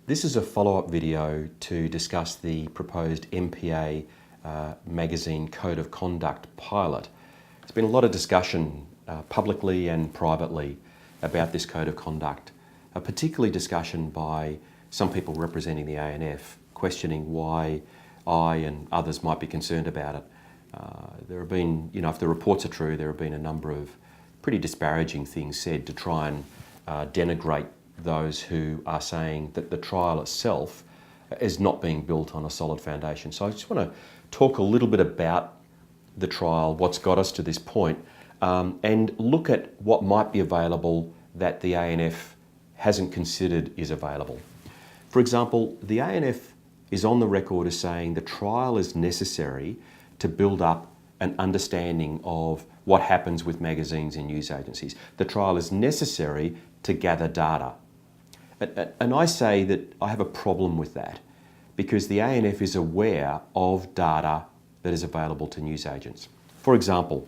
This is a follow-up video to discuss the proposed MPA magazine Code of Conduct pilot. There's been a lot of discussion publicly and privately about this Code of Conduct, particularly discussion by some people representing the ANF, questioning why I and others might be concerned about it. There have been, if the reports are true, there have been a number of pretty disparaging things said to try and denigrate those who are saying that the trial itself is not being built on a solid foundation. So I just want to talk a little bit about the trial, what's got us to this point, and look at what might be available that the ANF hasn't considered is available. For example, the ANF is on the record as saying the trial is necessary to build up an understanding of what happens with magazines and news agencies. The trial is necessary to gather data. And I say that I have a problem with that because the ANF is aware of data that is available to newsagents. For example,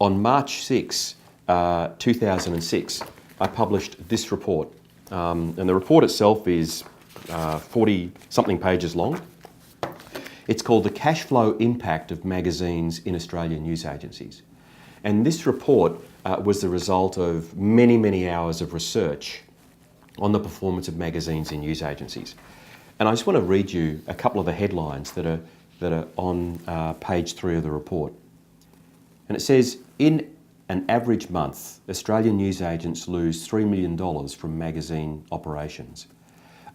on March 6, 2006, I published this report. And the report itself is 40-something pages long. It's called The Cash Flow Impact of Magazines in Australian News Agencies. And this report was the result of many, many hours of research on the performance of magazines in news agencies. And I just want to read you a couple of the headlines that are on page 3 of the report. And it says, in an average month, Australian newsagents lose $3 million from magazine operations.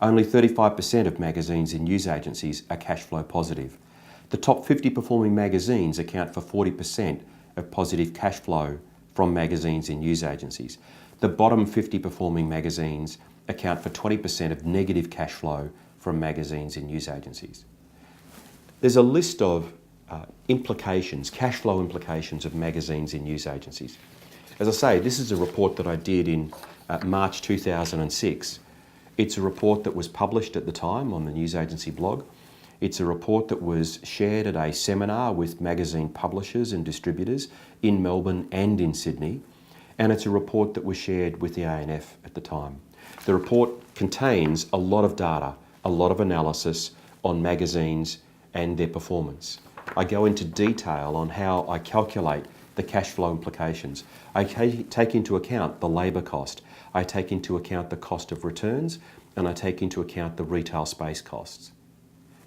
Only 35% of magazines in news agencies are cash flow positive. The top 50 performing magazines account for 40% of positive cash flow from magazines in news agencies. The bottom 50 performing magazines account for 20% of negative cash flow from magazines in news agencies. There's a list of implications, cash flow implications of magazines in news agencies. As I say, this is a report that I did in March 2006. It's a report that was published at the time on the News Agency blog. It's a report that was shared at a seminar with magazine publishers and distributors in Melbourne and in Sydney. And it's a report that was shared with the ANF at the time. The report contains a lot of data, a lot of analysis on magazines and their performance. I go into detail on how I calculate the cash flow implications. I take into account the labour cost. I take into account the cost of returns, and I take into account the retail space costs.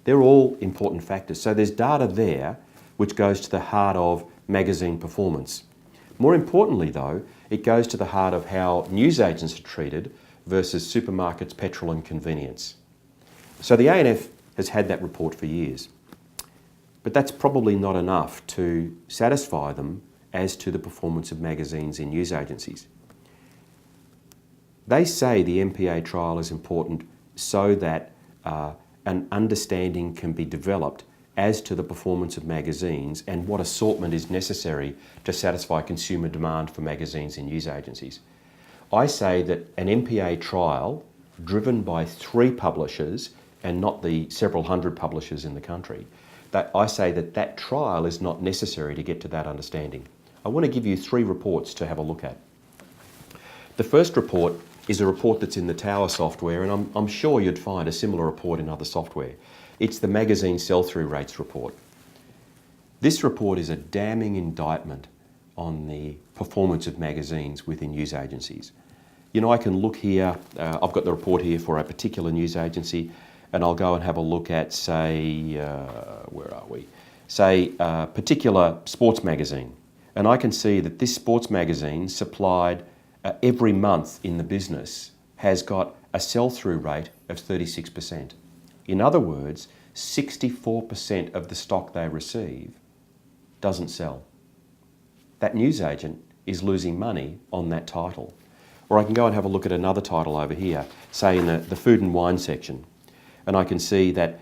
They're all important factors. So there's data there which goes to the heart of magazine performance. More importantly though, it goes to the heart of how newsagents are treated versus supermarkets, petrol and convenience. So the ANF has had that report for years. But that's probably not enough to satisfy them as to the performance of magazines in news agencies. They say the MPA trial is important so that an understanding can be developed as to the performance of magazines and what assortment is necessary to satisfy consumer demand for magazines in news agencies. I say that an MPA trial driven by 3 publishers and not the several hundred publishers in the country, that I say that trial is not necessary to get to that understanding. I want to give you 3 reports to have a look at. The first report is a report that's in the Tower software, and I'm sure you'd find a similar report in other software. It's the magazine sell-through rates report. This report is a damning indictment on the performance of magazines within news agencies. I can look here, I've got the report here for a particular news agency, and I'll go and have a look at, say, where are we? Say, a particular sports magazine. And I can see that this sports magazine supplied every month in the business has got a sell-through rate of 36%. In other words, 64% of the stock they receive doesn't sell. That newsagent is losing money on that title. Or I can go and have a look at another title over here, say in the food and wine section. And I can see that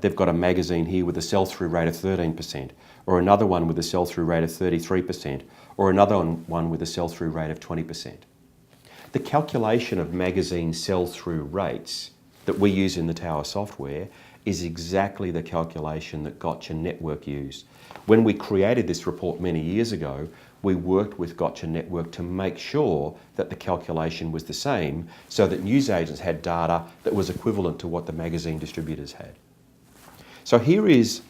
they've got a magazine here with a sell-through rate of 13%, or another one with a sell-through rate of 33%, or another one with a sell-through rate of 20%. The calculation of magazine sell-through rates that we use in the Tower software is exactly the calculation that Gotcha Network used. When we created this report many years ago, we worked with Gotcha Network to make sure that the calculation was the same so that newsagents had data that was equivalent to what the magazine distributors had. So here is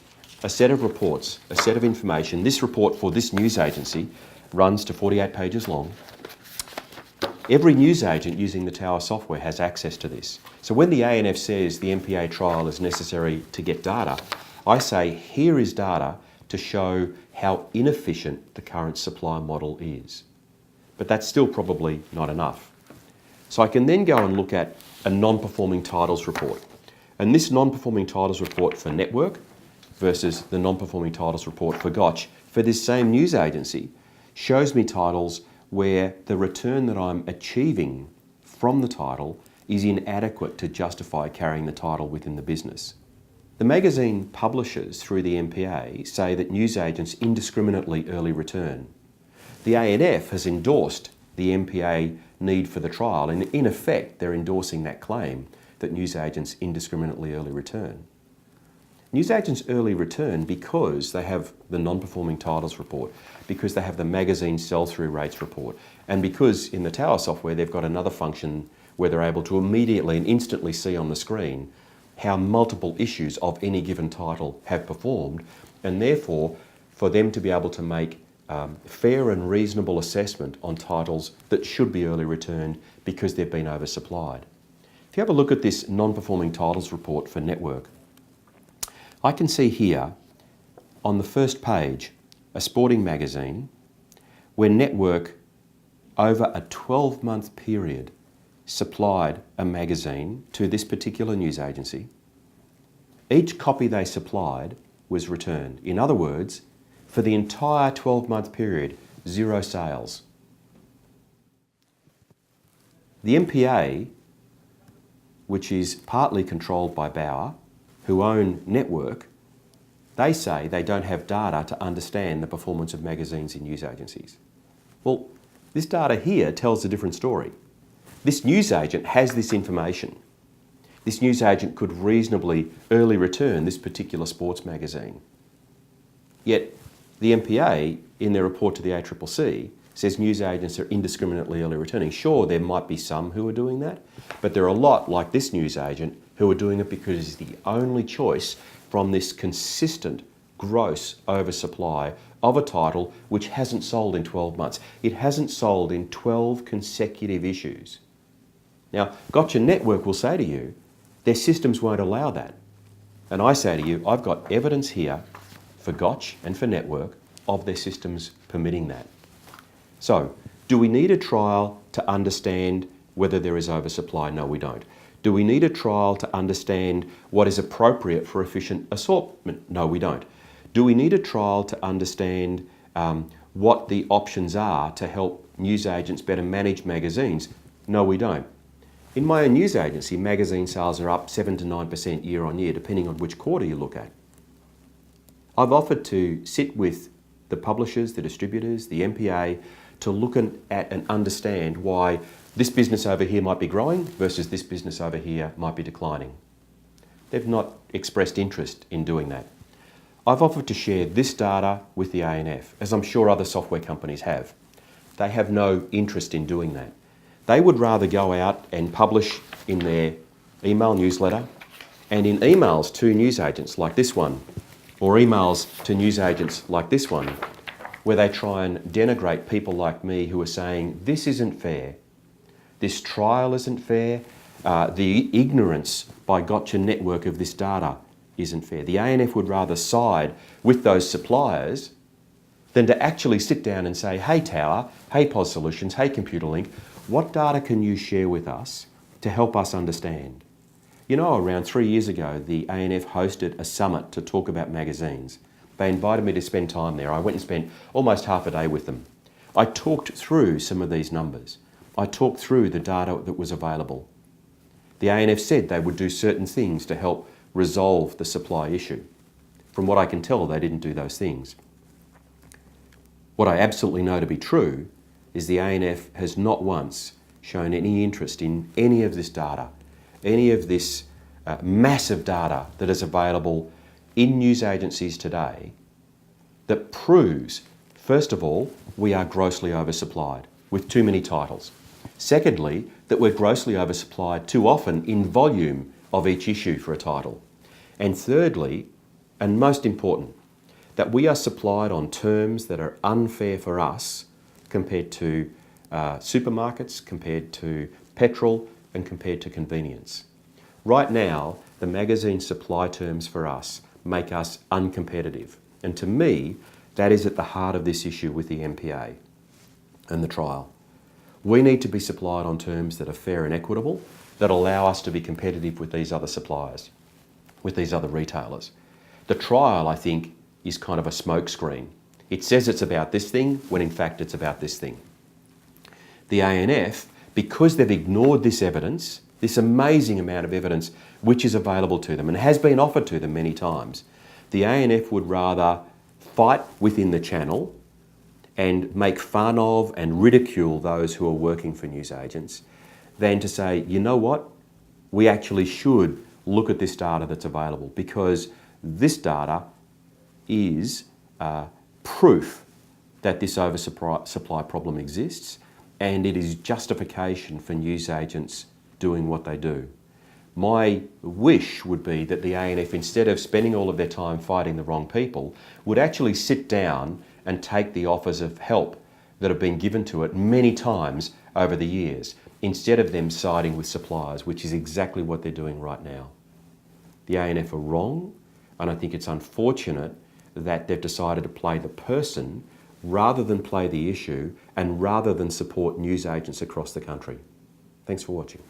a set of reports, a set of information. This report for this news agency runs to 48 pages long. Every newsagent using the Tower software has access to this. So when the ANF says the MPA trial is necessary to get data, I say here is data to show how inefficient the current supply model is. But that's still probably not enough. So I can then go and look at a non-performing titles report. And this non-performing titles report for Network versus the non-performing titles report for Gotch for this same news agency shows me titles where the return that I'm achieving from the title is inadequate to justify carrying the title within the business. The magazine publishers through the MPA say that newsagents indiscriminately early return. The ANF has endorsed the MPA need for the trial, and in effect they're endorsing that claim that newsagents indiscriminately early return. Newsagents early return because they have the non-performing titles report, because they have the magazine sell-through rates report, and because in the Tower software they've got another function where they're able to immediately and instantly see on the screen how multiple issues of any given title have performed, and therefore for them to be able to make fair and reasonable assessment on titles that should be early returned because they've been oversupplied. If you have a look at this non-performing titles report for Network, I can see here on the first page a sporting magazine where Network over a 12-month period supplied a magazine to this particular news agency. Each copy they supplied was returned. In other words, for the entire 12-month period, 0 sales. The MPA, which is partly controlled by Bauer, who own Network, they say they don't have data to understand the performance of magazines in news agencies. Well, this data here tells a different story. This newsagent has this information. This newsagent could reasonably early return this particular sports magazine. Yet the MPA, in their report to the ACCC, says newsagents are indiscriminately early returning. Sure, there might be some who are doing that, but there are a lot like this newsagent who are doing it because it's the only choice from this consistent gross oversupply of a title which hasn't sold in 12 months. It hasn't sold in 12 consecutive issues. Now, Gotcha Network will say to you, their systems won't allow that. And I say to you, I've got evidence here for Gotch and for Network of their systems permitting that. So, do we need a trial to understand whether there is oversupply? No, we don't. Do we need a trial to understand what is appropriate for efficient assortment? No, we don't. Do we need a trial to understand what the options are to help newsagents better manage magazines? No, we don't. In my own news agency, magazine sales are up 7 to 9% year on year, depending on which quarter you look at. I've offered to sit with the publishers, the distributors, the MPA, to look at and understand why this business over here might be growing versus this business over here might be declining. They've not expressed interest in doing that. I've offered to share this data with the ANF, as I'm sure other software companies have. They have no interest in doing that. They would rather go out and publish in their email newsletter and in emails to newsagents like this one, or emails to newsagents like this one, where they try and denigrate people like me who are saying, this isn't fair, this trial isn't fair, the ignorance by Gotcha Network of this data isn't fair. The ANF would rather side with those suppliers than to actually sit down and say, hey Tower, hey POS Solutions, hey ComputerLink, what data can you share with us to help us understand? You know, around 3 years ago, the ANF hosted a summit to talk about magazines. They invited me to spend time there. I went and spent almost half a day with them. I talked through some of these numbers. I talked through the data that was available. The ANF said they would do certain things to help resolve the supply issue. From what I can tell, they didn't do those things. What I absolutely know to be true is the ANF has not once shown any interest in any of this data, any of this massive data that is available in news agencies today that proves First of all, we are grossly oversupplied with too many titles. Secondly, that we're grossly oversupplied too often in volume of each issue for a title. And thirdly, and most important, that we are supplied on terms that are unfair for us compared to supermarkets, compared to petrol, and compared to convenience. Right now, the magazine supply terms for us make us uncompetitive. And to me, that is at the heart of this issue with the MPA and the trial. We need to be supplied on terms that are fair and equitable, that allow us to be competitive with these other suppliers, with these other retailers. The trial, I think, is kind of a smokescreen. It says it's about this thing, when in fact it's about this thing. The ANF, because they've ignored this evidence, this amazing amount of evidence which is available to them and has been offered to them many times, the ANF would rather fight within the channel and make fun of and ridicule those who are working for newsagents than to say, you know what, we actually should look at this data that's available, because this data is proof that this oversupply problem exists, and it is justification for newsagents doing what they do. My wish would be that the ANF, instead of spending all of their time fighting the wrong people, would actually sit down and take the offers of help that have been given to it many times over the years, instead of them siding with suppliers, which is exactly what they're doing right now. The ANF are wrong, and I think it's unfortunate that they've decided to play the person rather than play the issue and rather than support newsagents across the country. Thanks for watching.